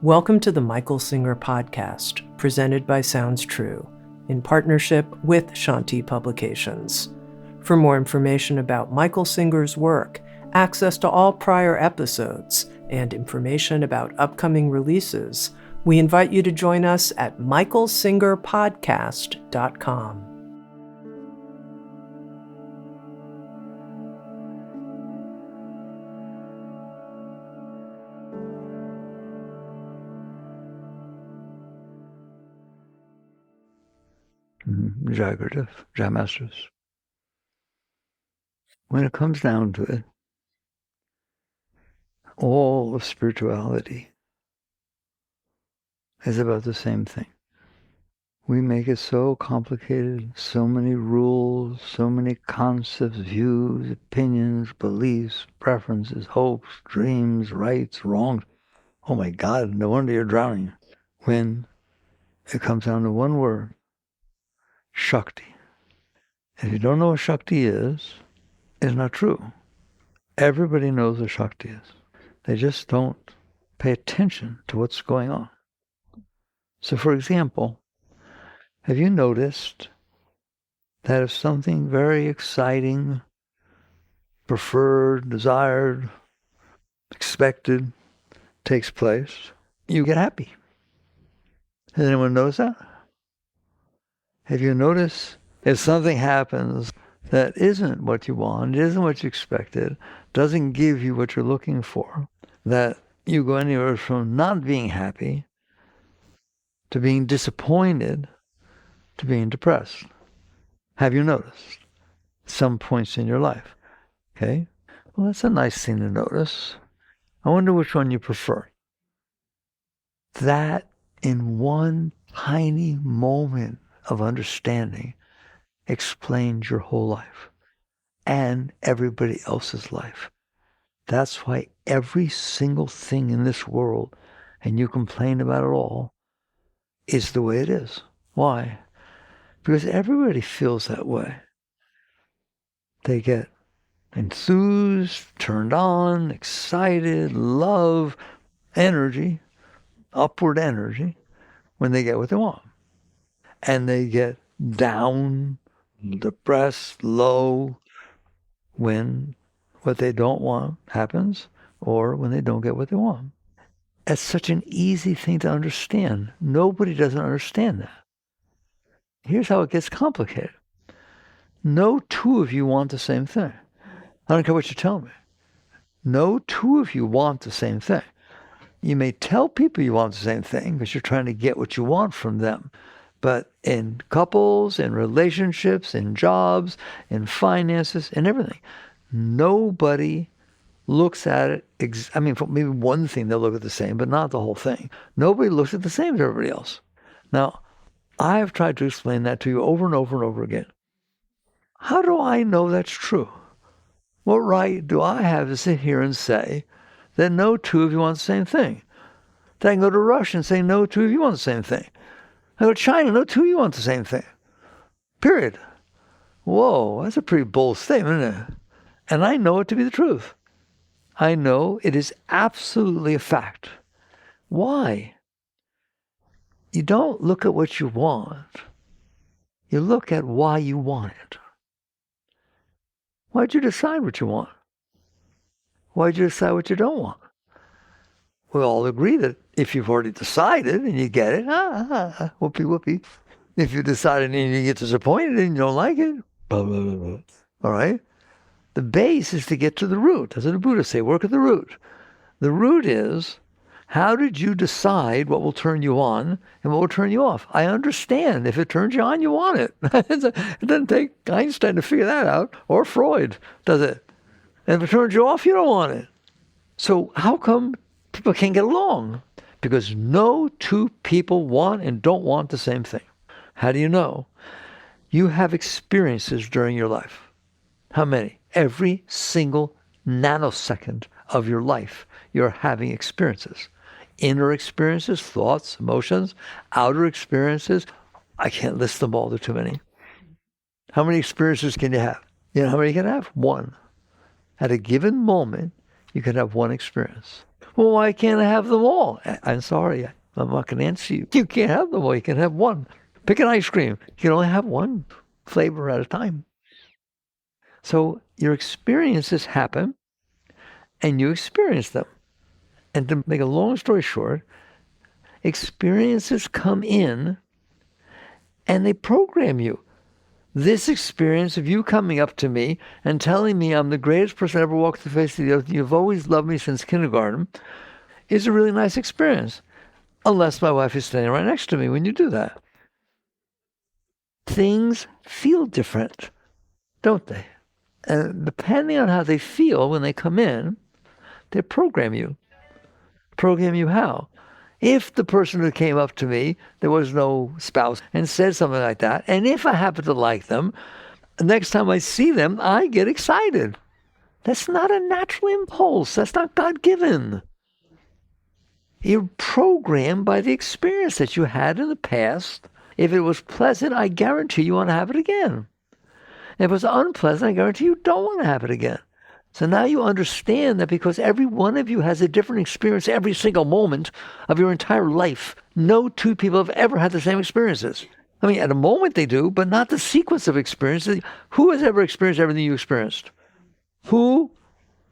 Welcome to the Michael Singer podcast, presented by Sounds True, in partnership with Shakti Publications. For more information about Michael Singer's work, access to all prior episodes, and information about upcoming releases, we invite you to join us at michaelsingerpodcast.com. Jagrata, Jai Masters. When it comes down to it, all of spirituality is about the same thing. We make it so complicated, so many rules, so many concepts, views, opinions, beliefs, preferences, hopes, dreams, rights, wrongs. Oh my God, no wonder you're drowning. When it comes down to one word, shakti. If you don't know what shakti is, it's not true. Everybody knows what shakti is. They just don't pay attention to what's going on. So for example, have you noticed that if something very exciting, preferred, desired, expected takes place, you get happy? Has anyone noticed that? Have you noticed if something happens that isn't what you want, isn't what you expected, doesn't give you what you're looking for, that you go anywhere from not being happy to being disappointed to being depressed? Have you noticed some points in your life? Okay, well, that's a nice thing to notice. I wonder which one you prefer. That in one tiny moment of understanding explains your whole life and everybody else's life. That's why every single thing in this world, and you complain about it all, is the way it is. Why? Because everybody feels that way. They get enthused, turned on, excited, love, energy, upward energy, when they get what they want. And they get down, depressed, low, when what they don't want happens, or when they don't get what they want. It's such an easy thing to understand. Nobody doesn't understand that. Here's how it gets complicated. No two of you want the same thing. I don't care what you tell me. No two of you want the same thing. You may tell people you want the same thing because you're trying to get what you want from them. But in couples, in relationships, in jobs, in finances, in everything, nobody looks at it. Maybe one thing they'll look at the same, but not the whole thing. Nobody looks at the same as everybody else. Now, I've tried to explain that to you over and over and over again. How do I know that's true? What right do I have to sit here and say that no two of you want the same thing? That I can go to Russia and say no two of you want the same thing. I go to China, no two of you want the same thing. Period. Whoa, that's a pretty bold statement, isn't it? And I know it to be the truth. I know it is absolutely a fact. Why? You don't look at what you want. You look at why you want it. Why'd you decide what you want? Why'd you decide what you don't want? We all agree that if you've already decided and you get it, whoopee whoopee. If you decided and you get disappointed and you don't like it, blah, blah, blah, blah. All right? The base is to get to the root. That's what the Buddha say, work at the root. The root is, how did you decide what will turn you on and what will turn you off? I understand. If it turns you on, you want it. It doesn't take Einstein to figure that out, or Freud, does it? And if it turns you off, you don't want it. So how come people can't get along? Because no two people want and don't want the same thing. How do you know? You have experiences during your life. How many? Every single nanosecond of your life, you're having experiences. Inner experiences, thoughts, emotions, outer experiences. I can't list them all, there are too many. How many experiences can you have? You know how many you can have? One. At a given moment, you can have one experience. Well, why can't I have them all? I'm sorry, I'm not going to answer you. You can't have them all. You can have one. Pick an ice cream. You can only have one flavor at a time. So your experiences happen, and you experience them. And to make a long story short, experiences come in, and they program you. This experience of you coming up to me and telling me I'm the greatest person ever walked the face of the earth, you've always loved me since kindergarten, is a really nice experience. Unless my wife is standing right next to me when you do that. Things feel different, don't they? And depending on how they feel when they come in, they program you. Program you how? If the person who came up to me, there was no spouse, and said something like that, and if I happen to like them, the next time I see them, I get excited. That's not a natural impulse. That's not God-given. You're programmed by the experience that you had in the past. If it was pleasant, I guarantee you want to have it again. If it was unpleasant, I guarantee you don't want to have it again. So now you understand that because every one of you has a different experience every single moment of your entire life. No two people have ever had the same experiences. I mean, at a moment they do, but not the sequence of experiences. Who has ever experienced everything you experienced? Who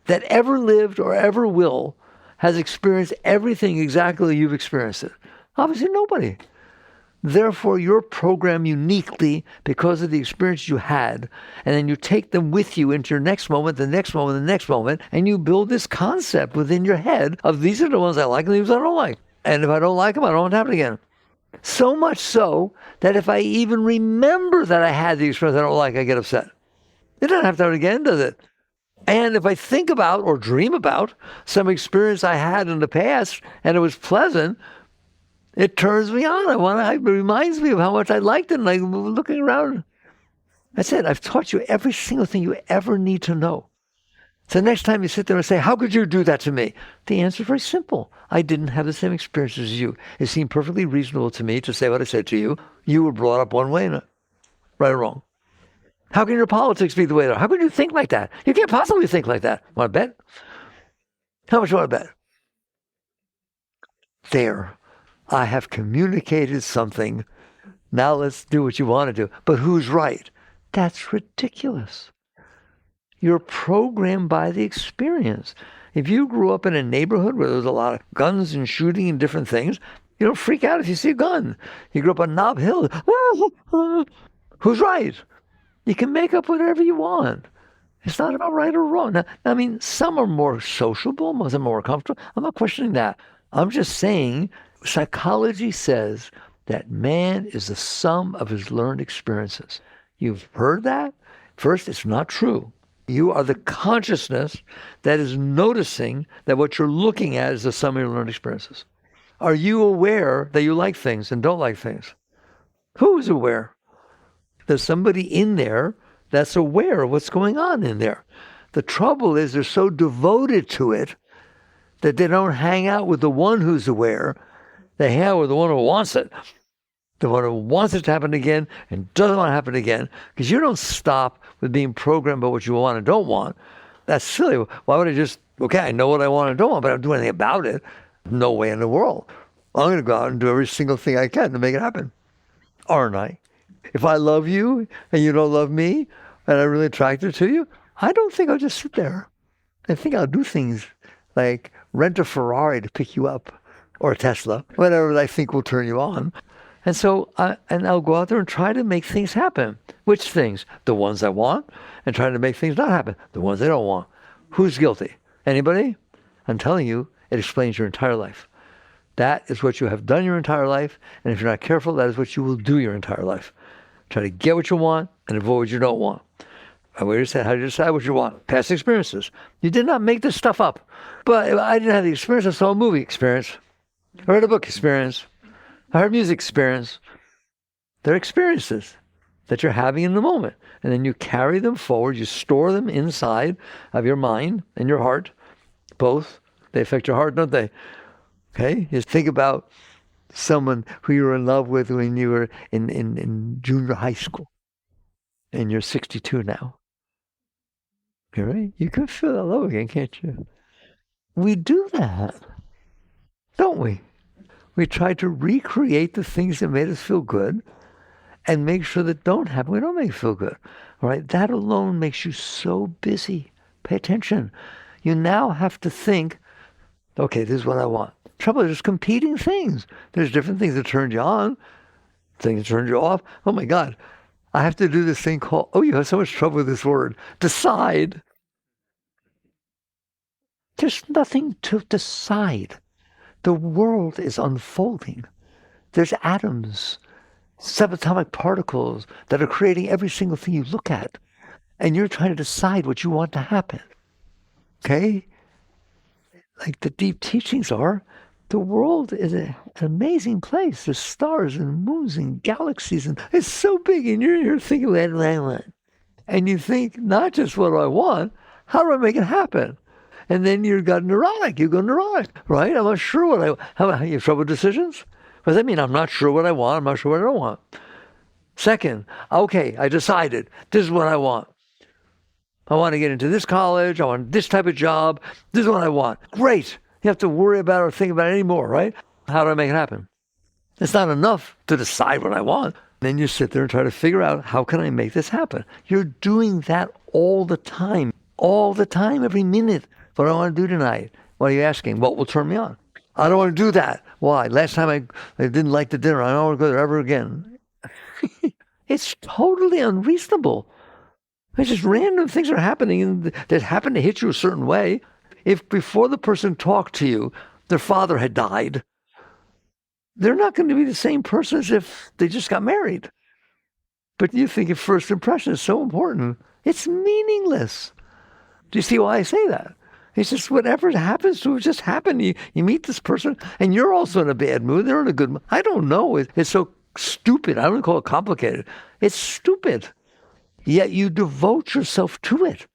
that ever lived or ever will has experienced everything exactly you've experienced it? Obviously nobody. Therefore, you're programmed uniquely because of the experience you had. And then you take them with you into your next moment, the next moment, the next moment, and you build this concept within your head of these are the ones I like and these I don't like. And if I don't like them, I don't want to have it again. So much so that if I even remember that I had the experience I don't like, I get upset. It doesn't have to happen again, does it? And if I think about or dream about some experience I had in the past and it was pleasant, it turns me on. It reminds me of how much I liked it. And I'm looking around. I said, I've taught you every single thing you ever need to know. So next time you sit there and say, how could you do that to me? The answer is very simple. I didn't have the same experience as you. It seemed perfectly reasonable to me to say what I said to you. You were brought up one way, right or wrong. How can your politics be the way they are? How could you think like that? You can't possibly think like that. Want to bet? How much you want to bet? There. I have communicated something. Now let's do what you want to do. But who's right? That's ridiculous. You're programmed by the experience. If you grew up in a neighborhood where there was a lot of guns and shooting and different things, you don't freak out if you see a gun. You grew up on Nob Hill. Who's right? You can make up whatever you want. It's not about right or wrong. Now, I mean, some are more sociable, some are more comfortable. I'm not questioning that. I'm just saying psychology says that man is the sum of his learned experiences. You've heard that? First, it's not true. You are the consciousness that is noticing that what you're looking at is the sum of your learned experiences. Are you aware that you like things and don't like things? Who is aware? There's somebody in there that's aware of what's going on in there. The trouble is they're so devoted to it that they don't hang out with the one who's aware. They hang out with the one who wants it. The one who wants it to happen again and doesn't want it to happen again. Because you don't stop with being programmed by what you want and don't want. That's silly. Why would I just, okay, I know what I want and don't want, but I don't do anything about it. No way in the world. I'm going to go out and do every single thing I can to make it happen. Aren't I? If I love you and you don't love me and I'm really attracted to you, I don't think I'll just sit there. I think I'll do things like rent a Ferrari to pick you up. Or a Tesla, whatever I think will turn you on. And so, I'll go out there and try to make things happen. Which things? The ones I want, and trying to make things not happen. The ones I don't want. Who's guilty? Anybody? I'm telling you, it explains your entire life. That is what you have done your entire life, and if you're not careful, that is what you will do your entire life. Try to get what you want and avoid what you don't want. How do you decide what you want? Past experiences. You did not make this stuff up. But I didn't have the experience, I saw a movie experience. I read a book experience. I heard music experience. They're experiences that you're having in the moment. And then you carry them forward. You store them inside of your mind and your heart. Both. They affect your heart, don't they? Okay? Just think about someone who you were in love with when you were in junior high school. And you're 62 now. All right? You can feel that love again, can't you? We do that. don't we? We try to recreate the things that made us feel good and make sure that don't happen. We don't make you feel good. All right? That alone makes you so busy. Pay attention. You now have to think, okay, this is what I want. Trouble is there's competing things. There's different things that turn you on, things that turn you off. Oh my God. I have to do this thing called, you have so much trouble with this word, decide. There's nothing to decide. The world is unfolding. There's atoms, subatomic particles that are creating every single thing you look at. And you're trying to decide what you want to happen. Okay? Like the deep teachings are, the world is an amazing place. There's stars and moons and galaxies, and it's so big, and you're thinking, what do I want? And you think, not just what do I want, how do I make it happen? And then you got neurotic. You go neurotic, right? I'm not sure what how you have trouble with decisions? What does that mean? I'm not sure what I want. I'm not sure what I don't want. Second, okay, I decided. This is what I want. I want to get into this college. I want this type of job. This is what I want. Great. You have to worry about or think about it anymore, right? How do I make it happen? It's not enough to decide what I want. Then you sit there and try to figure out, how can I make this happen? You're doing that all the time, every minute. What do I want to do tonight? What are you asking? What will turn me on? I don't want to do that. Why? Last time I didn't like the dinner. I don't want to go there ever again. It's totally unreasonable. It's just random things are happening and that happen to hit you a certain way. If before the person talked to you, their father had died, they're not going to be the same person as if they just got married. But you think your first impression is so important. It's meaningless. Do you see why I say that? It's just whatever happens to it just happened. You meet this person and you're also in a bad mood. They're in a good mood. I don't know. It's so stupid. I don't call it complicated. It's stupid. Yet you devote yourself to it.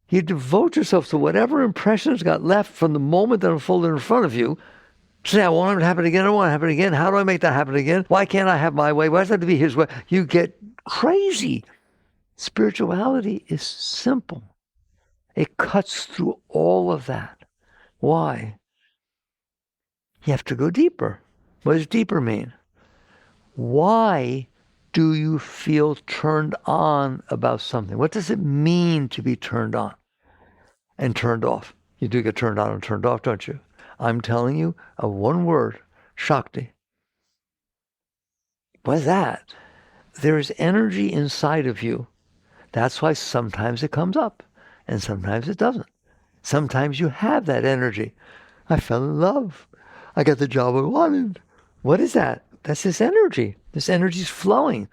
You devote yourself to whatever impressions got left from the moment that unfolded in front of you. Say, I want it to happen again. I want it to happen again. How do I make that happen again? Why can't I have my way? Why does it have to be his way? You get crazy. Spirituality is simple. It cuts through all of that. Why? You have to go deeper. What does deeper mean? Why do you feel turned on about something? What does it mean to be turned on and turned off? You do get turned on and turned off, don't you? I'm telling you a one word, shakti. What is that? There is energy inside of you. That's why sometimes it comes up and sometimes it doesn't. Sometimes you have that energy. I fell in love. I got the job I wanted. What is that? That's this energy. This energy is flowing.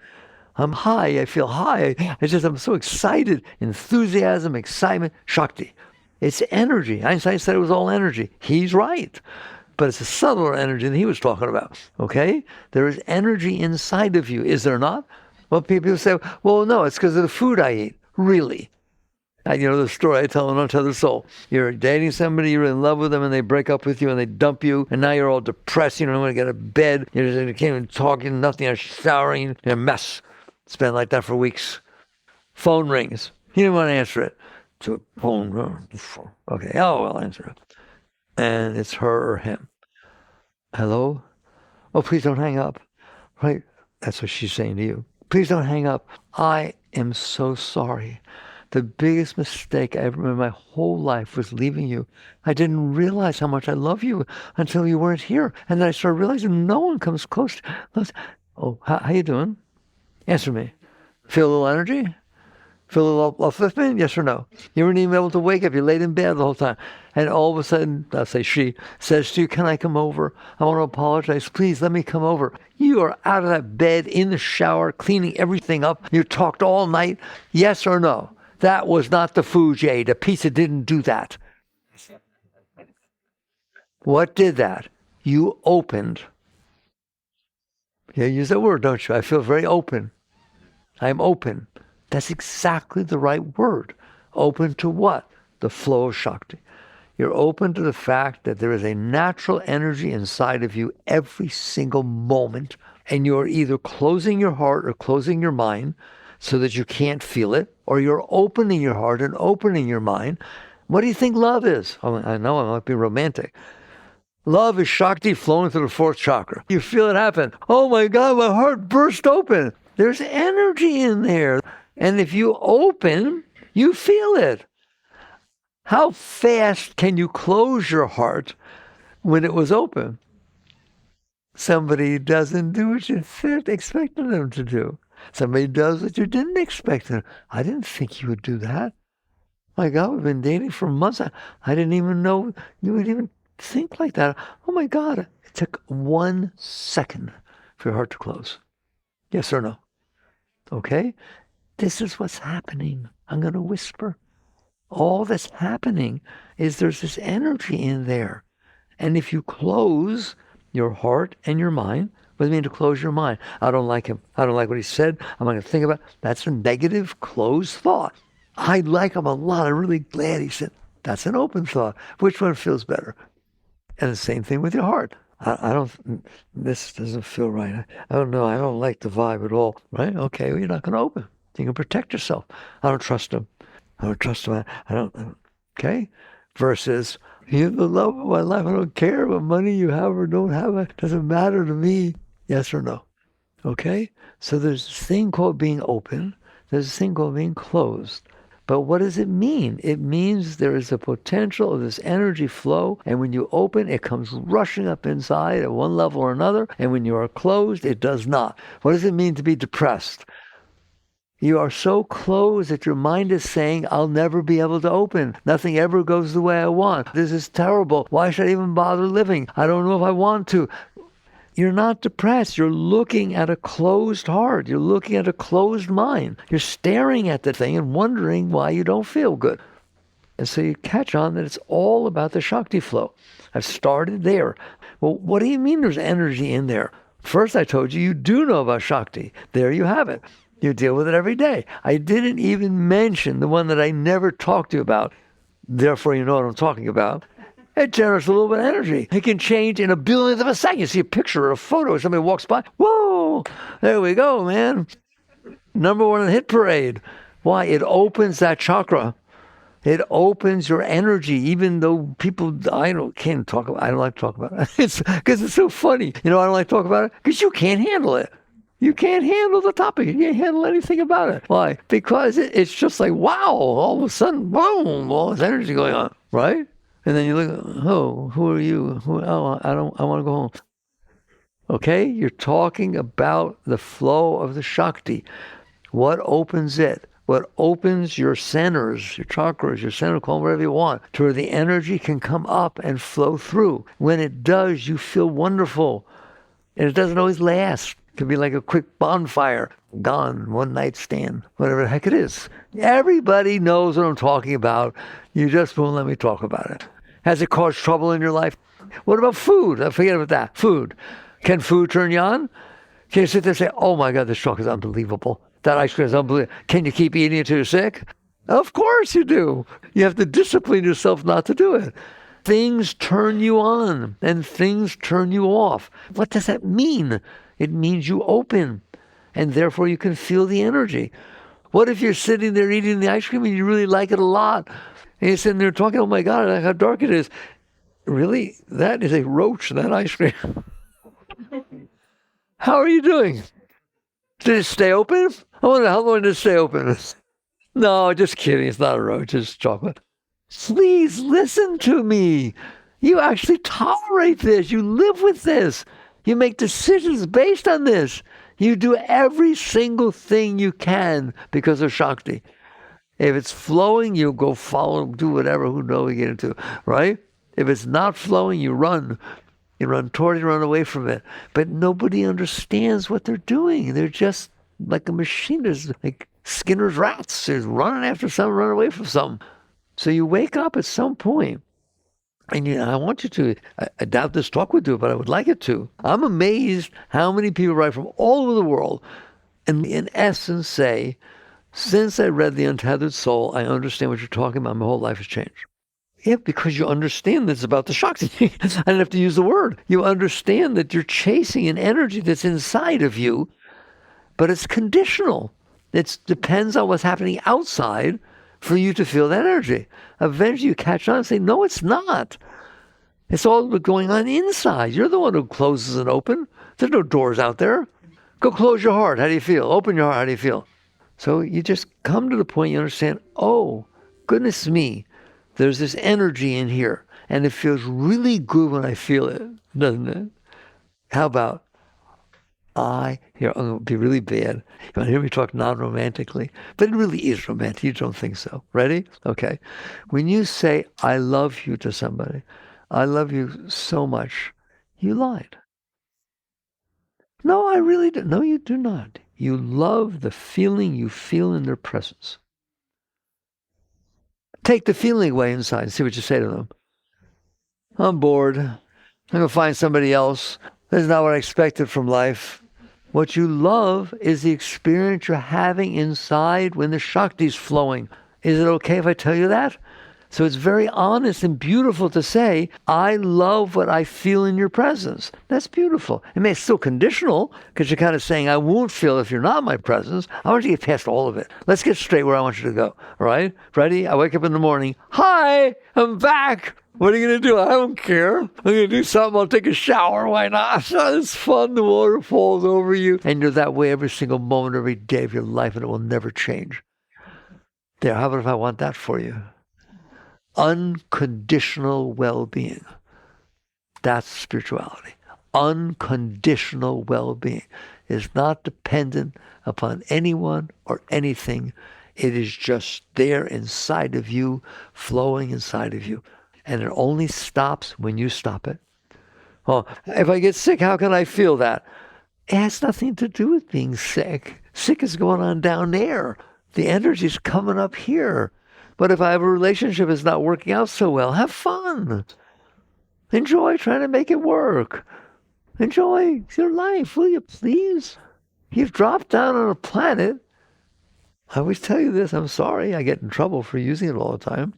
I'm high. I feel high. I'm so excited. Enthusiasm, excitement, shakti. It's energy. Einstein said it was all energy. He's right. But it's a subtler energy than he was talking about. Okay? There is energy inside of you. Is there not? Well, people say, well, no, it's because of the food I eat. Really? And you know the story I tell in Untethered Soul. You're dating somebody, you're in love with them, and they break up with you, and they dump you, and now you're all depressed. You don't want to get out of bed. You can't even talk, nothing. You're showering. You're a mess. It's been like that for weeks. Phone rings. You didn't want to answer it. So phone. Okay. Oh, I'll answer it. And it's her or him. Hello? Oh, please don't hang up. Right? That's what she's saying to you. Please don't hang up. I am so sorry. The biggest mistake I ever made in my whole life was leaving you. I didn't realize how much I love you until you weren't here. And then I started realizing no one comes close. Oh, how you doing? Answer me. Feel a little energy? Feel a little upliftment? Yes or no? You weren't even able to wake up. You laid in bed the whole time. And all of a sudden, I'll say she, says to you, can I come over? I want to apologize. Please let me come over. You are out of that bed, in the shower, cleaning everything up. You talked all night. Yes or no? That was not the food you ate. The pizza didn't do that. What did that? You opened. You use that word, don't you? I feel very open. I'm open. That's exactly the right word. Open to what? The flow of shakti. You're open to the fact that there is a natural energy inside of you every single moment, and you're either closing your heart or closing your mind so that you can't feel it, or you're opening your heart and opening your mind. What do you think love is? Oh, I know I might be romantic. Love is shakti flowing through the fourth chakra. You feel it happen. Oh my God, my heart burst open. There's energy in there. And if you open, you feel it. How fast can you close your heart when it was open? Somebody doesn't do what you expected them to do. Somebody does what you didn't expect them. I didn't think you would do that. My God, we've been dating for months. I didn't even know you would even think like that. Oh my God, it took 1 second for your heart to close. Yes or no? Okay? This is what's happening. I'm going to whisper. All that's happening is there's this energy in there. And if you close your heart and your mind, what does it mean to close your mind? I don't like him. I don't like what he said. I'm not going to think about it. That's a negative, closed thought. I like him a lot. I'm really glad he said. That's an open thought. Which one feels better? And the same thing with your heart. This doesn't feel right. I don't know. I don't like the vibe at all. Right? Okay, well, you're not going to open. You can protect yourself. I don't trust him. I don't trust him. I don't. Okay? Versus, you're the love of my life. I don't care what money you have or don't have. It doesn't matter to me. Yes or no? Okay? So there's this thing called being open. There's this thing called being closed. But what does it mean? It means there is a potential of this energy flow, and when you open, it comes rushing up inside at one level or another, and when you are closed, it does not. What does it mean to be depressed? You are so closed that your mind is saying, I'll never be able to open. Nothing ever goes the way I want. This is terrible. Why should I even bother living? I don't know if I want to. You're not depressed. You're looking at a closed heart. You're looking at a closed mind. You're staring at the thing and wondering why you don't feel good. And so you catch on that it's all about the shakti flow. I've started there. Well, what do you mean there's energy in there? First, I told you do know about shakti. There you have it. You deal with it every day. I didn't even mention the one that I never talked to you about. Therefore, you know what I'm talking about. It generates a little bit of energy. It can change in a billionth of a second. You see a picture or a photo, somebody walks by. Whoa, there we go, man. Number one in the hit parade. Why? It opens that chakra. It opens your energy, even though people, I don't like to talk about it. It's because it's so funny. You know, I don't like to talk about it because you can't handle it. You can't handle the topic. You can't handle anything about it. Why? Because it's just like, wow, all of a sudden, boom, all this energy going on, right? And then you look, oh, who are you? I want to go home. Okay? You're talking about the flow of the Shakti. What opens it? What opens your centers, your chakras, your center, call them whatever you want, to where the energy can come up and flow through. When it does, you feel wonderful. And it doesn't always last. It can be like a quick bonfire. Gone, one night stand, whatever the heck it is. Everybody knows what I'm talking about. You just won't let me talk about it. Has it caused trouble in your life? What about food? Forget about that. Food. Can food turn you on? Can you sit there and say, oh my God, this chocolate is unbelievable. That ice cream is unbelievable. Can you keep eating it till you're sick? Of course you do. You have to discipline yourself not to do it. Things turn you on and things turn you off. What does that mean? It means you open and therefore you can feel the energy. What if you're sitting there eating the ice cream and you really like it a lot? And you're sitting there talking, oh my God, look how dark it is. Really? That is a roach, that ice cream. How are you doing? Did it stay open? I wonder how long did it stay open? No, just kidding. It's not a roach. It's chocolate. Please listen to me. You actually tolerate this. You live with this. You make decisions based on this. You do every single thing you can because of Shakti. If it's flowing, you go follow, do whatever, who knows you get into, right? If it's not flowing, you run. You run toward it, run away from it. But nobody understands what they're doing. They're just like a machine. There's like Skinner's rats. They're running after something, running away from something. So you wake up at some point, and I want you to, I doubt this talk would do it, but I would like it to. I'm amazed how many people write from all over the world and in essence say, since I read The Untethered Soul, I understand what you're talking about. My whole life has changed. Yeah, because you understand that it's about the Shakti. I don't have to use the word. You understand that you're chasing an energy that's inside of you, but it's conditional. It depends on what's happening outside for you to feel that energy. Eventually you catch on and say, no, it's not. It's all going on inside. You're the one who closes and opens. There's no doors out there. Go close your heart. How do you feel? Open your heart. How do you feel? So you just come to the point you understand, oh, goodness me, there's this energy in here. And it feels really good when I feel it, doesn't it? How about, here, I'm going to be really bad. You want to hear me talk non-romantically? But it really is romantic. You don't think so. Ready? Okay. When you say, I love you to somebody, I love you so much, you lied. No, I really don't. No, you do not. You love the feeling you feel in their presence. Take the feeling away inside and see what you say to them. I'm bored. I'm going to find somebody else. This is not what I expected from life. What you love is the experience you're having inside when the shakti's flowing. Is it okay if I tell you that? So it's very honest and beautiful to say, I love what I feel in your presence. That's beautiful. I mean, it's still conditional because you're kind of saying, I won't feel if you're not in my presence. I want you to get past all of it. Let's get straight where I want you to go. All right? Ready? I wake up in the morning. Hi, I'm back. What are you going to do? I don't care. I'm going to do something. I'll take a shower. Why not? It's fun. The water falls over you. And you're that way every single moment, every day of your life, and it will never change. There, how about if I want that for you? Unconditional well-being. That's spirituality. Unconditional well-being is not dependent upon anyone or anything. It is just there inside of you, flowing inside of you. And it only stops when you stop it. Well, if I get sick, how can I feel that? It has nothing to do with being sick. Sick is going on down there. The energy's coming up here. But if I have a relationship that's not working out so well, have fun. Enjoy trying to make it work. Enjoy your life, will you please? You've dropped down on a planet. I always tell you this, I'm sorry, I get in trouble for using it all the time.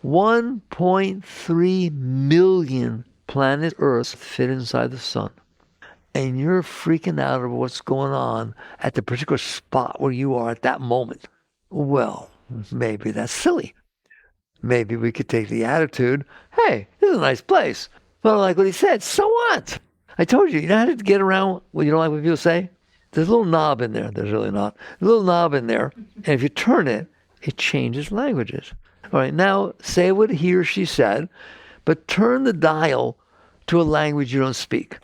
1.3 million planet Earth fit inside the sun. And you're freaking out over what's going on at the particular spot where you are at that moment. Well, maybe that's silly. Maybe we could take the attitude, hey, this is a nice place. But I like what he said, so what? I told you, you know how to get around what you don't like what people say? There's a little knob in there. There's really not. A little knob in there. And if you turn it, it changes languages. All right, now say what he or she said, but turn the dial to a language you don't speak.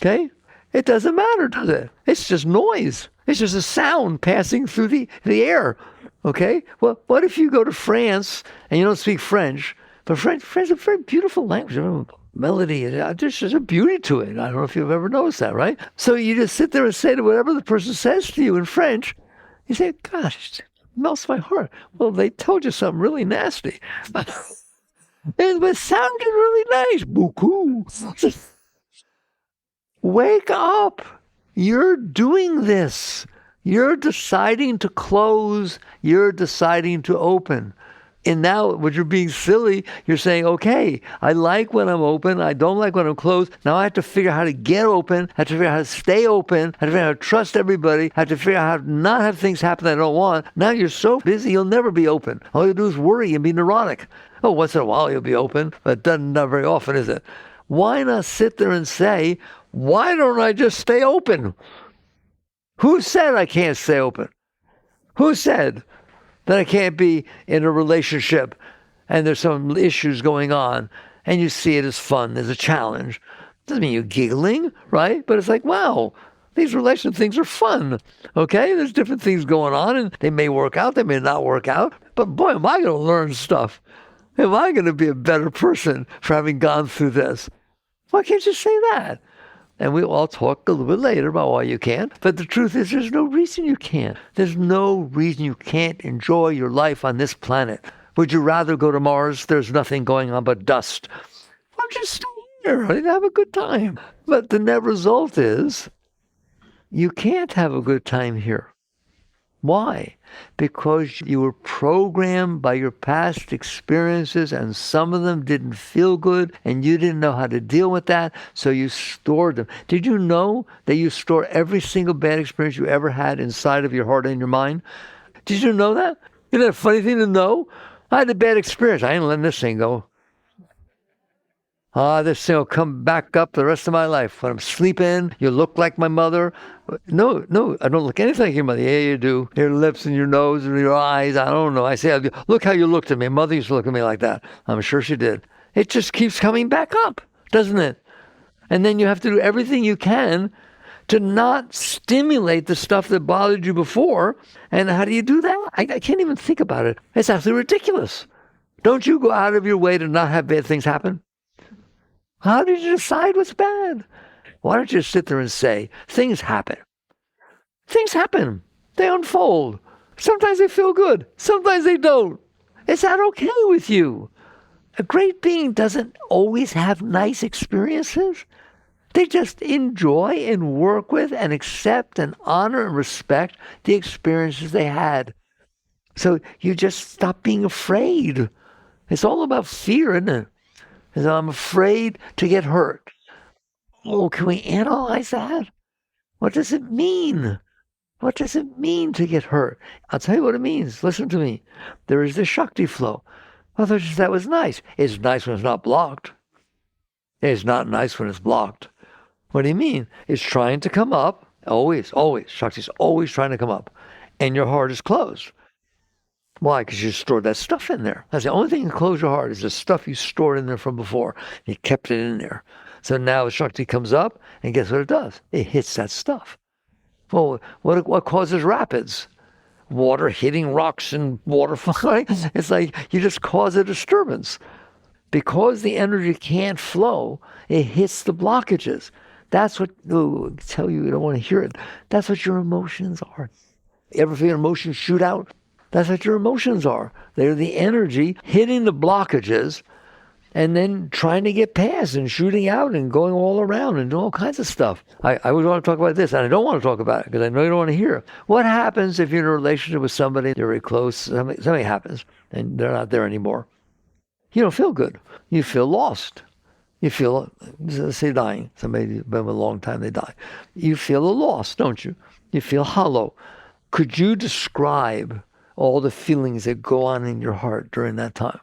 Okay? It doesn't matter, does it? It's just noise. It's just a sound passing through the air. Okay? Well, what if you go to France and you don't speak French? But French is a very beautiful language. Melody, there's just a beauty to it. I don't know if you've ever noticed that, right? So you just sit there and say to whatever the person says to you in French, you say, gosh, it melts my heart. Well, they told you something really nasty. It sounded really nice. Beaucoup. Wake up. You're doing this. You're deciding to close. You're deciding to open. And now, when you're being silly, you're saying, okay, I like when I'm open. I don't like when I'm closed. Now I have to figure out how to get open. I have to figure out how to stay open. I have to figure out how to trust everybody. I have to figure out how to not have things happen that I don't want. Now you're so busy, you'll never be open. All you do is worry and be neurotic. Oh, once in a while you'll be open, but it doesn't not very often, is it? Why not sit there and say, why don't I just stay open? Who said I can't stay open? Who said that I can't be in a relationship and there's some issues going on and you see it as fun, as a challenge? Doesn't mean you're giggling, right? But it's like, wow, these relationship things are fun, okay? There's different things going on and they may work out, they may not work out, but boy, am I going to learn stuff. Am I going to be a better person for having gone through this? Why can't you say that? And we'll all talk a little bit later about why you can't. But the truth is, there's no reason you can't. There's no reason you can't enjoy your life on this planet. Would you rather go to Mars? There's nothing going on but dust. Why don't you stay here and have a good time? But the net result is, you can't have a good time here. Why? Because you were programmed by your past experiences and some of them didn't feel good and you didn't know how to deal with that, so you stored them. Did you know that you store every single bad experience you ever had inside of your heart and your mind? Did you know that? Isn't that a funny thing to know? I had a bad experience. I ain't letting this thing go. This thing will come back up the rest of my life. When I'm sleeping, you look like my mother. No, I don't look anything like your mother. Yeah, you do. Your lips and your nose and your eyes. I don't know. I say, look how you looked at me. Mother used to look at me like that. I'm sure she did. It just keeps coming back up, doesn't it? And then you have to do everything you can to not stimulate the stuff that bothered you before. And how do you do that? I can't even think about it. It's absolutely ridiculous. Don't you go out of your way to not have bad things happen? How did you decide what's bad? Why don't you sit there and say, things happen. Things happen. They unfold. Sometimes they feel good. Sometimes they don't. Is that okay with you? A great being doesn't always have nice experiences. They just enjoy and work with and accept and honor and respect the experiences they had. So you just stop being afraid. It's all about fear, isn't it? Because I'm afraid to get hurt. Oh, can we analyze that? What does it mean? What does it mean to get hurt? I'll tell you what it means. Listen to me. There is this shakti flow. Well, that was nice. It's nice when it's not blocked. It's not nice when it's blocked. What do you mean? It's trying to come up. Always. Shakti's always trying to come up. And your heart is closed. Why? Because you stored that stuff in there. That's the only thing that can close your heart is the stuff you stored in there from before. You kept it in there. So now Shakti comes up, and guess what it does? It hits that stuff. Well, what causes rapids? Water hitting rocks and water flying. It's like you just cause a disturbance. Because the energy can't flow, it hits the blockages. That's what, I tell you don't want to hear it. That's what your emotions are. You ever feel emotions shoot out? That's what your emotions are. They're the energy hitting the blockages and then trying to get past and shooting out and going all around and doing all kinds of stuff. I always want to talk about this, and I don't want to talk about it because I know you don't want to hear it. What happens if you're in a relationship with somebody, they're very close, something happens, and they're not there anymore? You don't feel good. You feel lost. You feel, say dying. Somebody's been with a long time, they die. You feel a loss, don't you? You feel hollow. Could you describe all the feelings that go on in your heart during that time?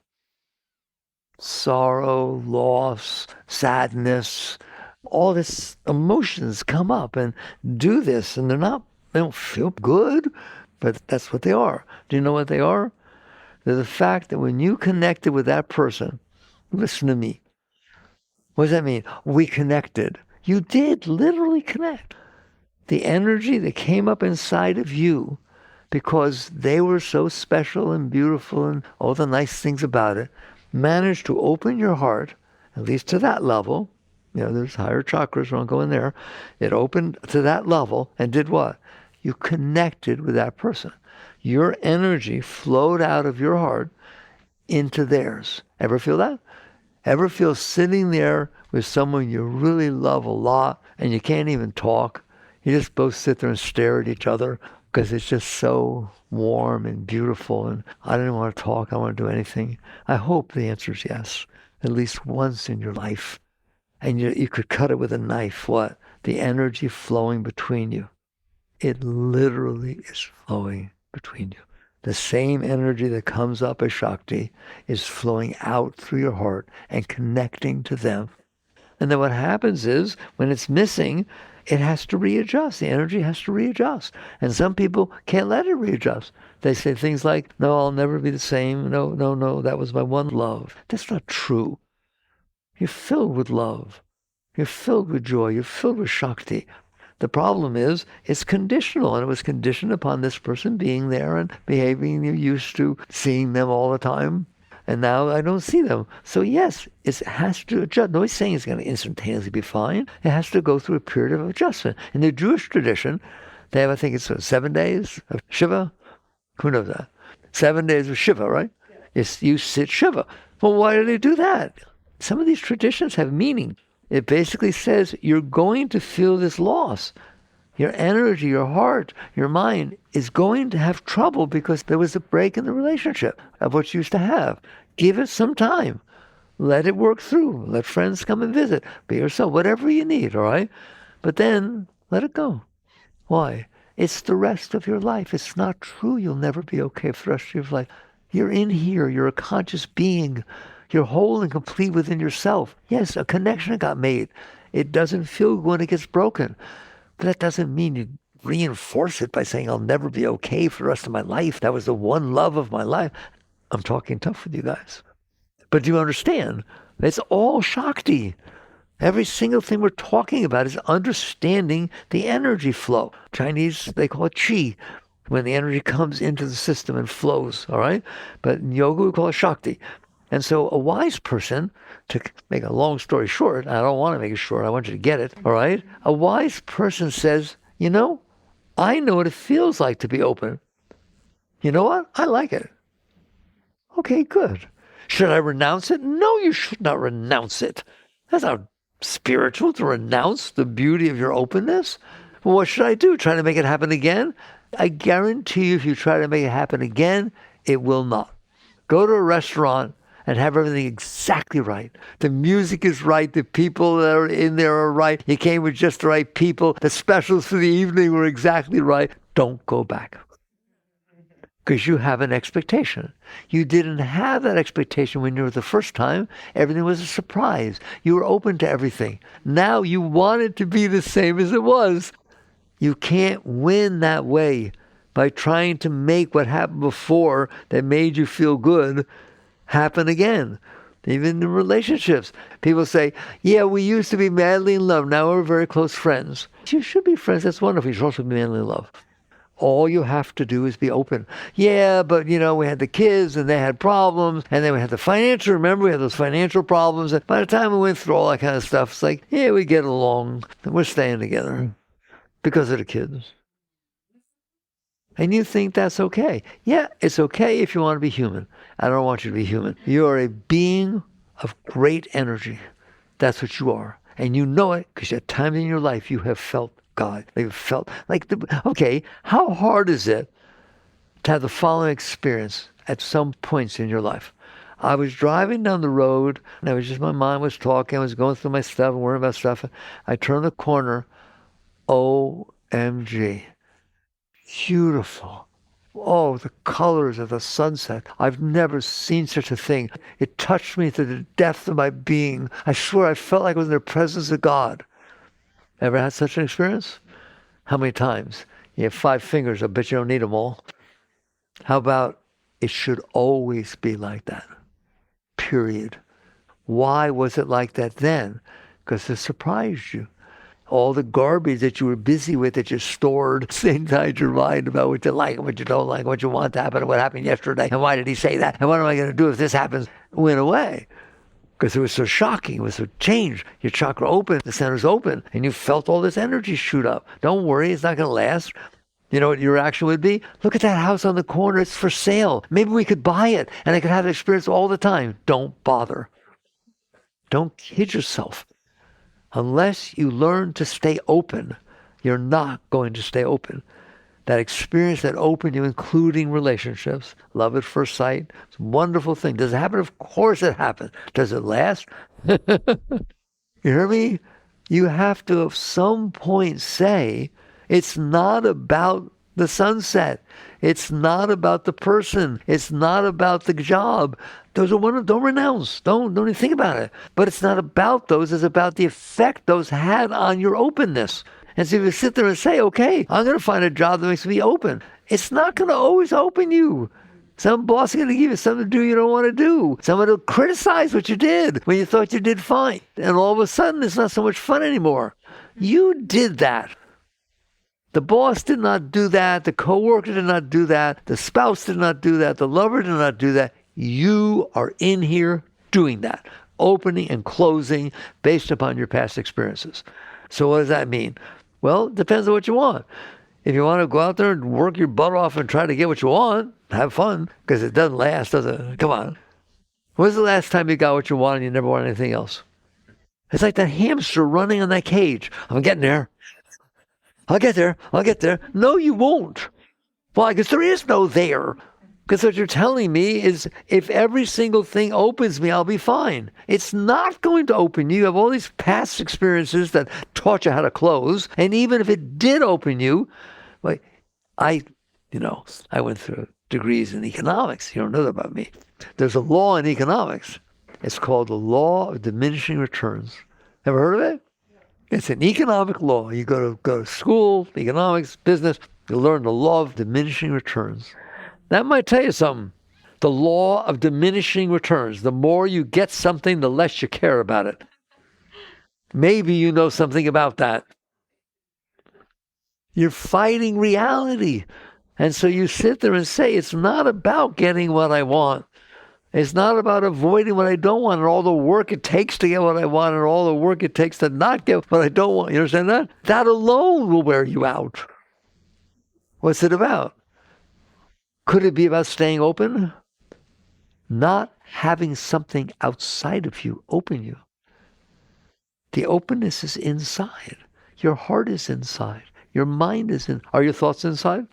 Sorrow, loss, sadness, all this emotions come up and do this, and they don't feel good, but that's what they are. Do you know what they are? They're the fact that when you connected with that person, listen to me. What does that mean? We connected. You did literally connect. The energy that came up inside of you because they were so special and beautiful and all the nice things about it, managed to open your heart, at least to that level. There's higher chakras, we won't go in there. It opened to that level and did what? You connected with that person. Your energy flowed out of your heart into theirs. Ever feel that? Ever feel sitting there with someone you really love a lot and you can't even talk? You just both sit there and stare at each other because it's just so warm and beautiful, and I don't want to talk, I don't want to do anything. I hope the answer is yes, at least once in your life. And you could cut it with a knife. What? The energy flowing between you. It literally is flowing between you. The same energy that comes up as Shakti is flowing out through your heart and connecting to them. And then what happens is, when it's missing, it has to readjust. The energy has to readjust. And some people can't let it readjust. They say things like, no, I'll never be the same. No, that was my one love. That's not true. You're filled with love. You're filled with joy. You're filled with Shakti. The problem is, it's conditional, and it was conditioned upon this person being there and behaving you're used to, seeing them all the time. And now I don't see them. So yes, it has to adjust. Nobody's saying it's going to instantaneously be fine. It has to go through a period of adjustment. In the Jewish tradition, they have, I think it's 7 days of Shiva. Who knows that? 7 days of Shiva, right? Yes. You sit Shiva. Well, why do they do that? Some of these traditions have meaning. It basically says you're going to feel this loss. Your energy, your heart, your mind is going to have trouble because there was a break in the relationship of what you used to have. Give it some time. Let it work through. Let friends come and visit. Be yourself, whatever you need, all right? But then let it go. Why? It's the rest of your life. It's not true you'll never be okay for the rest of your life. You're in here. You're a conscious being. You're whole and complete within yourself. Yes, a connection got made. It doesn't feel good when it gets broken. But that doesn't mean you reinforce it by saying, I'll never be okay for the rest of my life. That was the one love of my life. I'm talking tough with you guys. But do you understand? It's all shakti. Every single thing we're talking about is understanding the energy flow. Chinese, they call it qi, when the energy comes into the system and flows, all right? But in yoga, we call it shakti. And so a wise person, to make a long story short, I don't want to make it short, I want you to get it, all right? A wise person says, I know what it feels like to be open. You know what? I like it. Okay, good. Should I renounce it? No, you should not renounce it. That's not spiritual to renounce the beauty of your openness. Well, what should I do? Try to make it happen again? I guarantee you, if you try to make it happen again, it will not. Go to a restaurant and have everything exactly right. The music is right. The people that are in there are right. You came with just the right people. The specials for the evening were exactly right. Don't go back. Because you have an expectation. You didn't have that expectation when you were the first time. Everything was a surprise. You were open to everything. Now you want it to be the same as it was. You can't win that way by trying to make what happened before that made you feel good happen again. Even in relationships, people say, yeah, we used to be madly in love. Now we're very close friends. You should be friends. That's wonderful. You should also be madly in love. All you have to do is be open. Yeah, but we had the kids and they had problems, and then we had the financial. Remember, we had those financial problems. And by the time we went through all that kind of stuff, it's like, yeah, we get along. We're staying together because of the kids. And you think that's okay. Yeah, it's okay if you want to be human. I don't want you to be human. You are a being of great energy. That's what you are. And you know it because at times in your life you have felt God. They've felt like, okay, how hard is it to have the following experience at some points in your life? I was driving down the road, and my mind was talking, I was going through my stuff and worrying about stuff. I turned the corner, OMG, beautiful. Oh, the colors of the sunset. I've never seen such a thing. It touched me to the depth of my being. I swear I felt like I was in the presence of God. Ever had such an experience? How many times? You have 5 fingers. I bet you don't need them all. How about it should always be like that? Period. Why was it like that then? Because it surprised you. All the garbage that you were busy with, that you stored inside your mind about what you like and what you don't like, what you want to happen, and what happened yesterday, and why did he say that, and what am I going to do if this happens, went away. Because it was so shocking, it was so changed. Your chakra opened, the center's open, and you felt all this energy shoot up. Don't worry, it's not going to last. You know what your reaction would be? Look at that house on the corner, it's for sale. Maybe we could buy it, and I could have the experience all the time. Don't bother. Don't kid yourself. Unless you learn to stay open, you're not going to stay open. That experience that opened you, including relationships, love at first sight, it's a wonderful thing. Does it happen? Of course it happens. Does it last? You hear me? You have to at some point say, it's not about the sunset. It's not about the person. It's not about the job. Those are don't renounce. Don't even think about it. But it's not about those. It's about the effect those had on your openness. And so if you sit there and say, okay, I'm going to find a job that makes me open, it's not going to always open you. Some boss is going to give you something to do you don't want to do. Someone will criticize what you did when you thought you did fine. And all of a sudden, it's not so much fun anymore. You did that. The boss did not do that. The coworker did not do that. The spouse did not do that. The lover did not do that. You are in here doing that, opening and closing based upon your past experiences. So what does that mean? Well, it depends on what you want. If you want to go out there and work your butt off and try to get what you want, have fun, because it doesn't last, does it? Come on. When's the last time you got what you want and you never want anything else? It's like that hamster running in that cage. I'm getting there. I'll get there. I'll get there. No, you won't. Why? Because there is no there. Because what you're telling me is if every single thing opens me, I'll be fine. It's not going to open you. You have all these past experiences that taught you how to close. And even if it did open you, like I went through degrees in economics. You don't know that about me. There's a law in economics. It's called the law of diminishing returns. Ever heard of it? It's an economic law. You go to school, economics, business, you learn the law of diminishing returns. That might tell you something. The law of diminishing returns. The more you get something, the less you care about it. Maybe you know something about that. You're fighting reality. And so you sit there and say, it's not about getting what I want. It's not about avoiding what I don't want and all the work it takes to get what I want and all the work it takes to not get what I don't want. You understand that? That alone will wear you out. What's it about? Could it be about staying open? Not having something outside of you open you. The openness is inside. Your heart is inside. Your mind is in. Are your thoughts inside?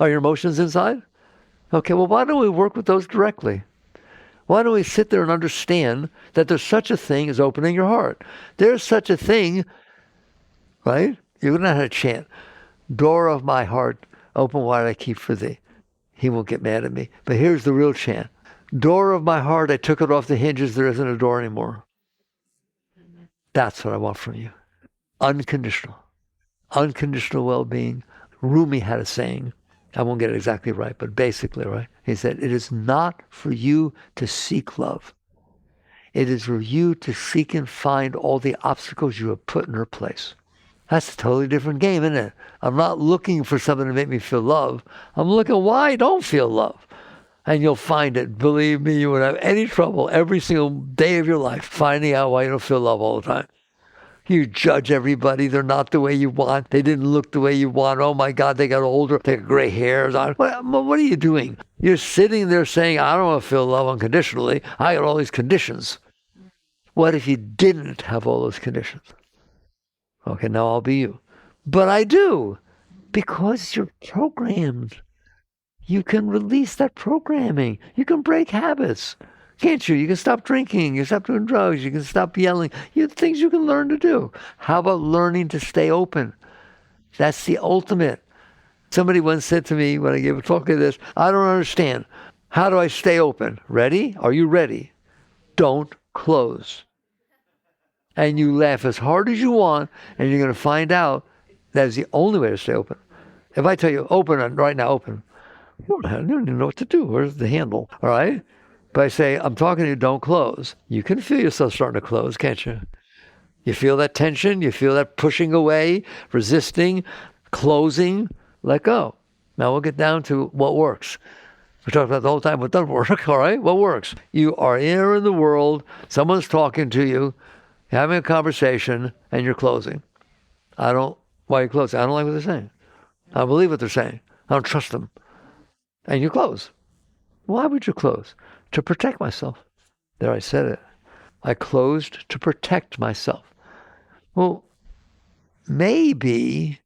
Are your emotions inside? Okay, well, why don't we work with those directly? Why don't we sit there and understand that there's such a thing as opening your heart? There's such a thing, right? You're going to have to chant, door of my heart, open wide I keep for thee. He won't get mad at me. But here's the real chant. Door of my heart, I took it off the hinges. There isn't a door anymore. That's what I want from you. Unconditional. Unconditional well-being. Rumi had a saying. I won't get it exactly right, but basically, right? He said, it is not for you to seek love. It is for you to seek and find all the obstacles you have put in her place. That's a totally different game, isn't it? I'm not looking for something to make me feel love. I'm looking why I don't feel love. And you'll find it. Believe me, you won't have any trouble every single day of your life finding out why you don't feel love all the time. You judge everybody. They're not the way you want. They didn't look the way you want. Oh my God, they got older. They got gray hairs on. What are you doing? You're sitting there saying, I don't want to feel love unconditionally. I got all these conditions. What if you didn't have all those conditions? Okay, now I'll be you. But I do. Because you're programmed. You can release that programming. You can break habits. Can't you? You can stop drinking. You can stop doing drugs. You can stop yelling. You have things you can learn to do. How about learning to stay open? That's the ultimate. Somebody once said to me when I gave a talk like this, I don't understand. How do I stay open? Ready? Are you ready? Don't close. And you laugh as hard as you want, and you're going to find out that is the only way to stay open. If I tell you, open right now, open. You don't even know what to do. Where's the handle? All right? But I say, I'm talking to you, don't close. You can feel yourself starting to close, can't you? You feel that tension. You feel that pushing away, resisting, closing. Let go. Now we'll get down to what works. We talked about the whole time what doesn't work, all right? What works? You are in the world. Someone's talking to you, having a conversation, and you're closing. Why are you closing? I don't like what they're saying. I don't believe what they're saying. I don't trust them. And you close. Why would you close? To protect myself. There, I said it. I closed to protect myself. Well, maybe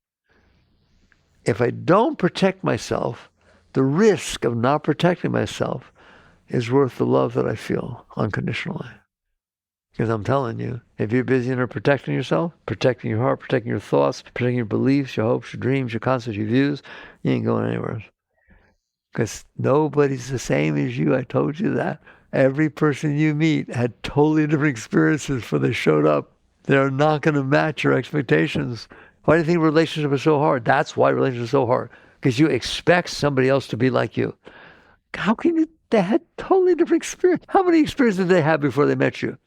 if I don't protect myself, the risk of not protecting myself is worth the love that I feel unconditionally. Because I'm telling you, if you're busy in protecting yourself, protecting your heart, protecting your thoughts, protecting your beliefs, your hopes, your dreams, your concepts, your views, you ain't going anywhere. Because nobody's the same as you. I told you that. Every person you meet had totally different experiences before they showed up. They're not going to match your expectations. Why do you think relationships are so hard? That's why relationships are so hard. Because you expect somebody else to be like you. How can you? They had totally different experience. How many experiences did they have before they met you?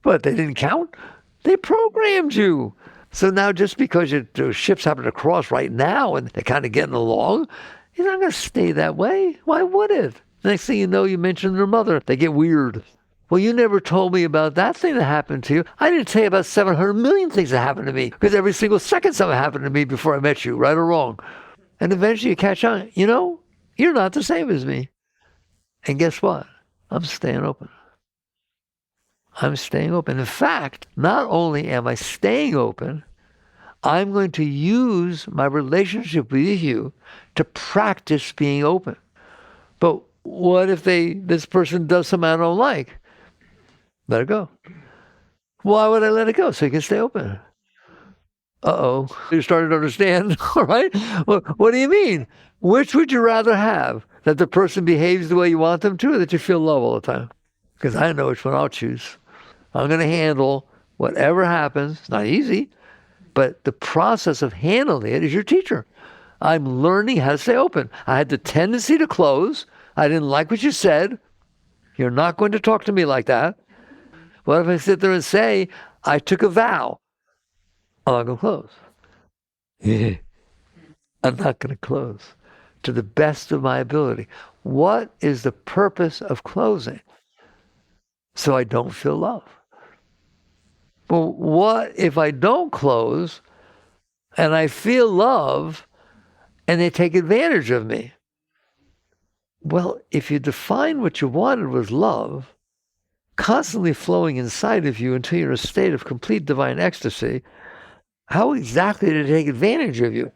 But they didn't count. They programmed you. So now just because your ships happen to cross right now and they're kind of getting along, you're not going to stay that way. Why would it? Next thing you know, you mention their mother. They get weird. Well, you never told me about that thing that happened to you. I didn't tell you about 700 million things that happened to me because every single second something happened to me before I met you, right or wrong. And eventually you catch on. You know, you're not the same as me. And guess what? I'm staying open. I'm staying open. In fact, not only am I staying open, I'm going to use my relationship with you to practice being open. But what if this person does something I don't like? Let it go. Why would I let it go? So you can stay open. Uh-oh. You're starting to understand, all right? Well, what do you mean? Which would you rather have? That the person behaves the way you want them to, or that you feel love all the time? because I know which one I'll choose. I'm going to handle whatever happens. It's not easy, but the process of handling it is your teacher. I'm learning how to stay open. I had the tendency to close. I didn't like what you said. You're not going to talk to me like that. What if I sit there and say, I took a vow? I'm not going to close. I'm not going to close to the best of my ability. What is the purpose of closing? So I don't feel love. Well, what if I don't close and I feel love and they take advantage of me? Well, if you define what you wanted was love, constantly flowing inside of you until you're in a state of complete divine ecstasy, how exactly did it take advantage of you?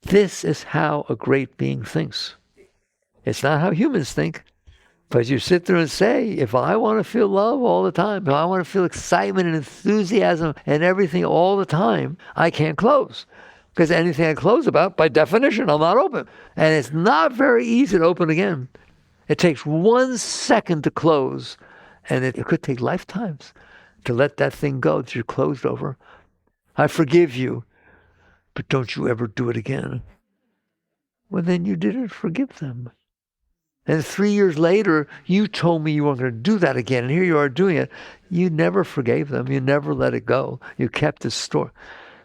This is how a great being thinks. It's not how humans think. But you sit there and say, if I want to feel love all the time, if I want to feel excitement and enthusiasm and everything all the time, I can't close. Because anything I close about, by definition, I'm not open. And it's not very easy to open again. It takes 1 second to close. And it could take lifetimes to let that thing go that you're closed over. I forgive you, but don't you ever do it again. Well, then you didn't forgive them. And 3 years later, you told me you weren't going to do that again, and here you are doing it. You never forgave them. You never let it go. You kept this story.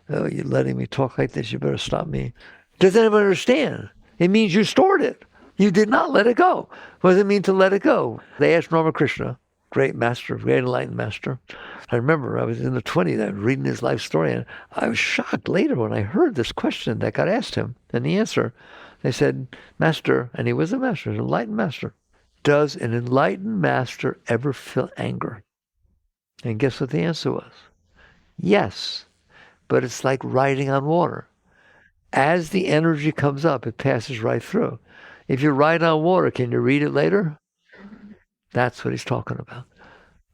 Oh, you're letting me talk like this. You better stop me. Does anyone understand? It means you stored it. You did not let it go. What does it mean to let it go? They asked Ramakrishna, great master, great enlightened master. I remember I was in the 20s, I was reading his life story, and I was shocked later when I heard this question that got asked him. And the answer, they said, Master, and he was a master, an enlightened master, does an enlightened master ever feel anger? And guess what the answer was? Yes, but it's like riding on water. As the energy comes up, it passes right through. If you ride on water, can you read it later? That's what he's talking about.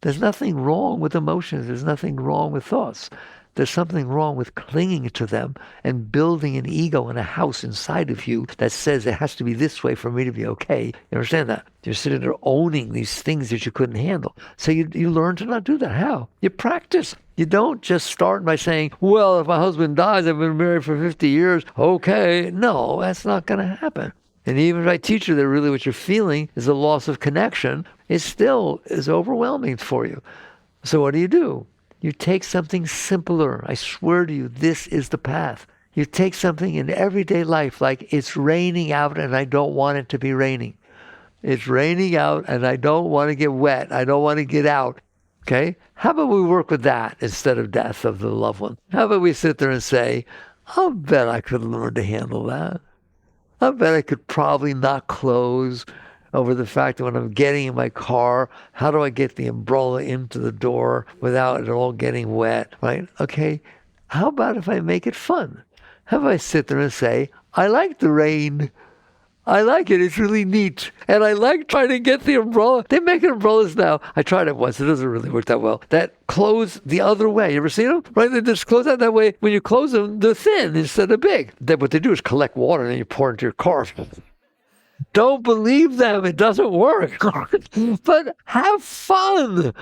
There's nothing wrong with emotions. There's nothing wrong with thoughts. There's something wrong with clinging to them and building an ego and a house inside of you that says it has to be this way for me to be okay. You understand that? You're sitting there owning these things that you couldn't handle. So you learn to not do that. How? You practice. You don't just start by saying, well, if my husband dies, I've been married for 50 years. Okay. No, that's not going to happen. And even if I teach you that really what you're feeling is a loss of connection, it still is overwhelming for you. So what do? You take something simpler. I swear to you, this is the path. You take something in everyday life, like it's raining out and I don't want it to be raining. It's raining out and I don't want to get wet. I don't want to get out. Okay? How about we work with that instead of death of the loved one? How about we sit there and say, I'll bet I could learn to handle that. I bet I could probably not close over the fact that when I'm getting in my car, how do I get the umbrella into the door without it all getting wet, right? Okay, how about if I make it fun? How about I sit there and say, I like the rain. I like it. It's really neat. And I like trying to get the umbrella. They make umbrellas now. I tried it once. It doesn't really work that well. That close the other way. You ever seen them? Right? They just close out that way. When you close them, they're thin instead of big. Then what they do is collect water and then you pour it into your car. Don't believe them. It doesn't work. But have fun.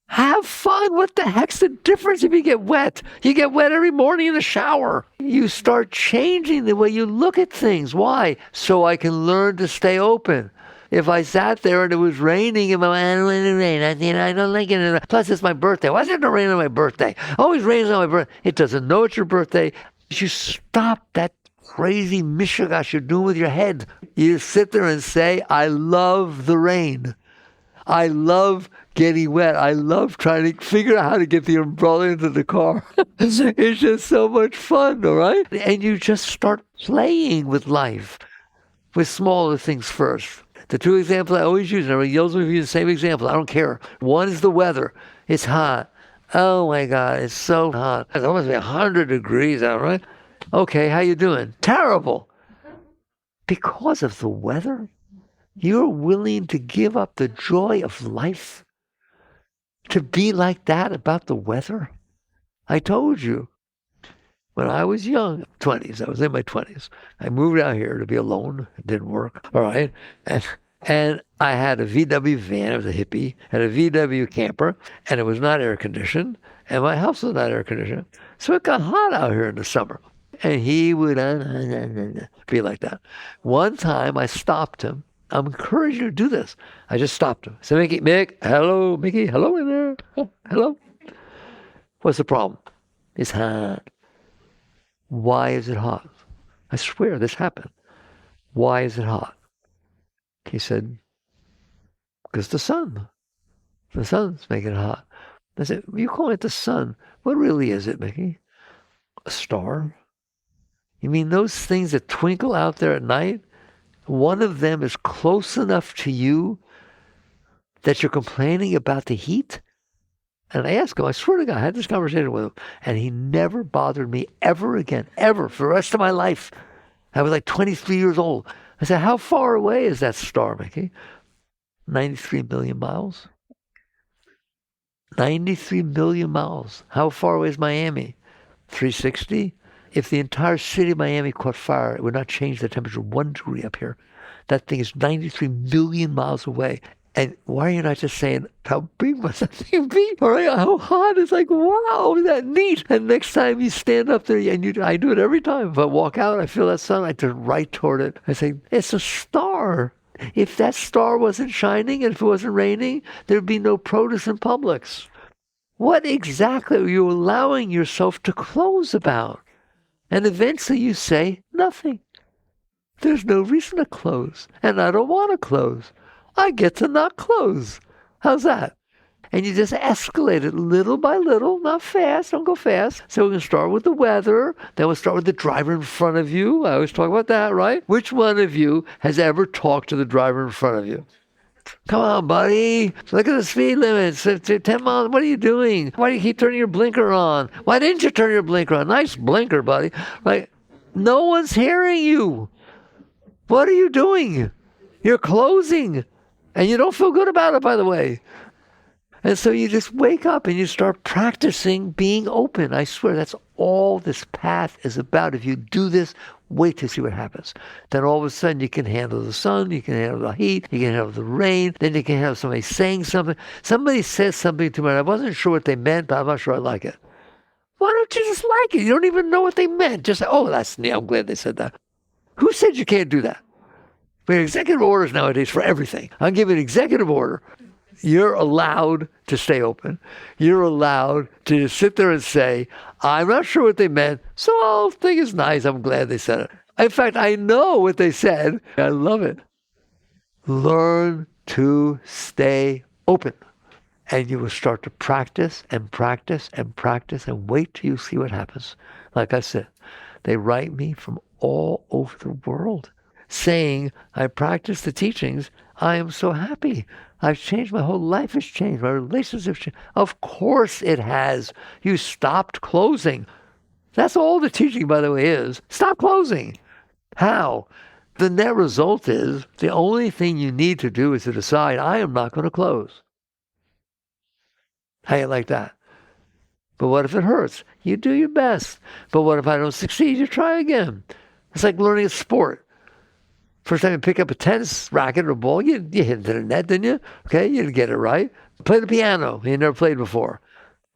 Have fun. What the heck's the difference if you get wet? You get wet every morning in the shower. You start changing the way you look at things. Why? So I can learn to stay open. If I sat there and it was raining and I don't like the rain, I don't like it. Plus, it's my birthday. Why is it not raining on my birthday? Always rains on my birthday. It doesn't know it's your birthday. You stop that crazy mishigash you're doing with your head. You sit there and say, I love the rain. I love getting wet. I love trying to figure out how to get the umbrella into the car. It's just so much fun, all right? And you just start playing with life, with smaller things first. The two examples I always use, and everybody yells at me the same example. I don't care. One is the weather. It's hot. Oh my God, it's so hot. It's almost 100 degrees out, right? Okay, how you doing? Terrible. Because of the weather? You're willing to give up the joy of life to be like that about the weather? I told you. When I was young, 20s, I was in my 20s. I moved out here to be alone. It didn't work. All right. And And I had a VW van, it was a hippie, had a VW camper, and it was not air conditioned, and my house was not air conditioned. So it got hot out here in the summer. And he would be like that. One time I stopped him. I'm encouraging you to do this. I just stopped him. I said, Mick, hello, Mickey, hello in there. Oh, hello. What's the problem? It's hot. Why is it hot? I swear this happened. Why is it hot? He said, because the sun. The sun's making it hot. I said, you call it the sun. What really is it, Mickey? A star? You mean those things that twinkle out there at night? One of them is close enough to you that you're complaining about the heat? And I asked him, I swear to God, I had this conversation with him, and he never bothered me ever again, ever, for the rest of my life. I was like 23 years old. I said, how far away is that star, Mickey? 93 million miles. 93 million miles. How far away is Miami? 360? If the entire city of Miami caught fire, it would not change the temperature 1 degree up here. That thing is 93 million miles away. And why are you not just saying, how big must that thing be? Or how hot? It's like, wow, isn't that neat? And next time you stand up there, and I do it every time. If I walk out, I feel that sun, I turn right toward it. I say, it's a star. If that star wasn't shining and if it wasn't raining, there'd be no produce in Publix. What exactly are you allowing yourself to close about? And eventually you say, nothing. There's no reason to close. And I don't want to close. I get to not close. How's that? And you just escalate it little by little, not fast, don't go fast. So we can start with the weather, then we'll start with the driver in front of you. I always talk about that, right? Which one of you has ever talked to the driver in front of you? Come on, buddy. Look at the speed limit. It's 10 miles. What are you doing? Why do you keep turning your blinker on? Why didn't you turn your blinker on? Nice blinker, buddy. Like, no one's hearing you. What are you doing? You're closing. And you don't feel good about it, by the way. And so you just wake up and you start practicing being open. I swear that's all this path is about. If you do this, wait to see what happens. Then all of a sudden you can handle the sun, you can handle the heat, you can handle the rain, then you can have somebody saying something. Somebody says something to me, and I wasn't sure what they meant, but I'm not sure I like it. Why don't you just like it? You don't even know what they meant. Just say, oh, that's neat. I'm glad they said that. Who said you can't do that? We have executive orders nowadays for everything. I'll give you an executive order. You're allowed to stay open. You're allowed to sit there and say, I'm not sure what they meant, so I'll think it's nice. I'm glad they said it. In fact, I know what they said. I love it. Learn to stay open. And you will start to practice and practice and practice and wait till you see what happens. Like I said, they write me from all over the world saying, I practice the teachings. I am so happy. I've changed. My whole life has changed. My relationships changed. Of course it has. You stopped closing. That's all the teaching, by the way, is. Stop closing. How? The net result is the only thing you need to do is to decide, I am not going to close. How you like that? But what if it hurts? You do your best. But what if I don't succeed? You try again. It's like learning a sport. First time you pick up a tennis racket or a ball, you hit it to the net, didn't you? Okay, you didn't get it right. Play the piano. You never played before.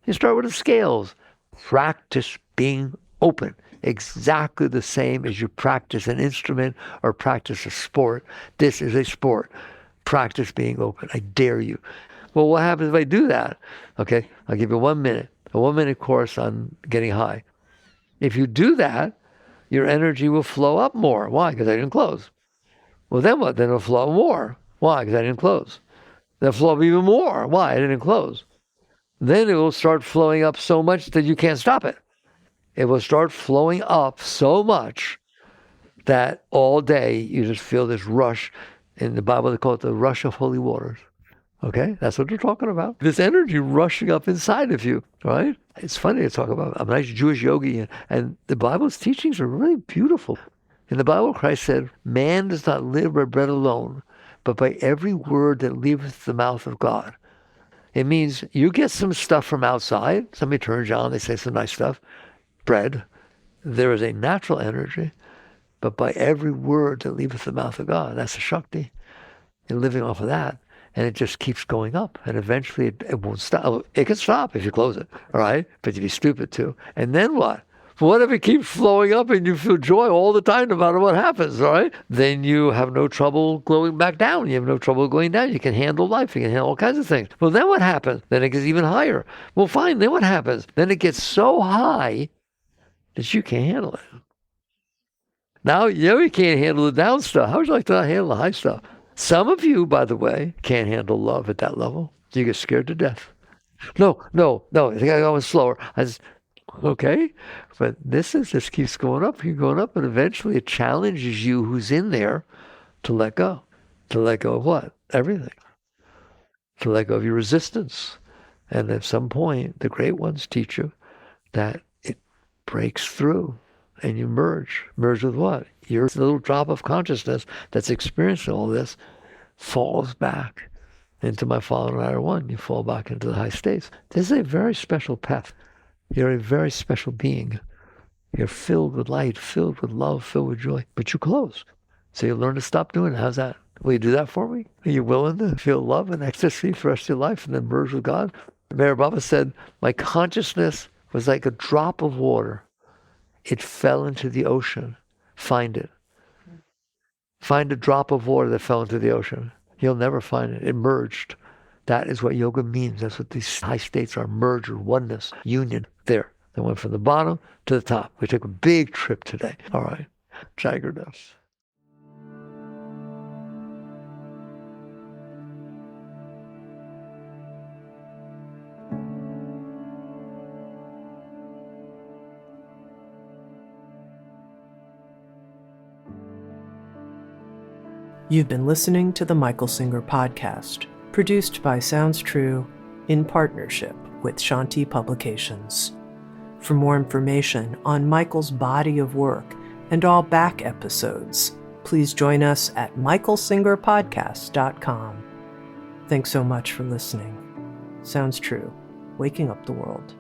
You start with the scales. Practice being open. Exactly the same as you practice an instrument or practice a sport. This is a sport. Practice being open. I dare you. Well, what happens if I do that? Okay, I'll give you 1 minute. A 1 minute course on getting high. If you do that, your energy will flow up more. Why? Because I didn't close. Well, then what? Then it'll flow more. Why? Because I didn't close. Then it'll flow even more. Why? I didn't close. Then it will start flowing up so much that you can't stop it. It will start flowing up so much that all day you just feel this rush. In the Bible, they call it the rush of holy waters. Okay? That's what they're talking about. This energy rushing up inside of you, right? It's funny to talk about. I'm a nice Jewish yogi, and the Bible's teachings are really beautiful. In the Bible, Christ said, man does not live by bread alone, but by every word that leaveth the mouth of God. It means you get some stuff from outside. Somebody turns you on, they say some nice stuff. Bread. There is a natural energy, but by every word that leaveth the mouth of God. That's the shakti. You're living off of that. And it just keeps going up. And eventually it won't stop. It can stop if you close it, all right? But you'd be stupid too. And then what? What if it keeps flowing up and you feel joy all the time no matter what happens, all right? Then you have no trouble going back down. You have no trouble going down. You can handle life. You can handle all kinds of things. Well, then what happens? Then it gets even higher. Well, fine. Then what happens? Then it gets so high that you can't handle it. Now, you can't handle the down stuff. How would you like to handle the high stuff? Some of you, by the way, can't handle love at that level. You get scared to death. No. I think I'm going slower. Okay. But this keeps going up. You're going up, and eventually it challenges you who's in there to let go. To let go of what? Everything. To let go of your resistance. And at some point, the great ones teach you that it breaks through. And you merge. Merge with what? Your little drop of consciousness that's experiencing all this falls back into my fallen rider one. You fall back into the high states. This is a very special path. You're a very special being. You're filled with light, filled with love, filled with joy. But you close. So you learn to stop doing it. How's that? Will you do that for me? Are you willing to feel love and ecstasy for the rest of your life and then merge with God? Mary Baba said, my consciousness was like a drop of water. It fell into the ocean. Find it. Find a drop of water that fell into the ocean. You'll never find it. It merged. That is what yoga means. That's what these high states are. Merger, oneness, union. There. They went from the bottom to the top. We took a big trip today. All right. Jagaradas. You've been listening to the Michael Singer Podcast, produced by Sounds True in partnership with Shanti Publications. For more information on Michael's body of work and all back episodes, please join us at michaelsingerpodcast.com. Thanks so much for listening. Sounds True, waking up the world.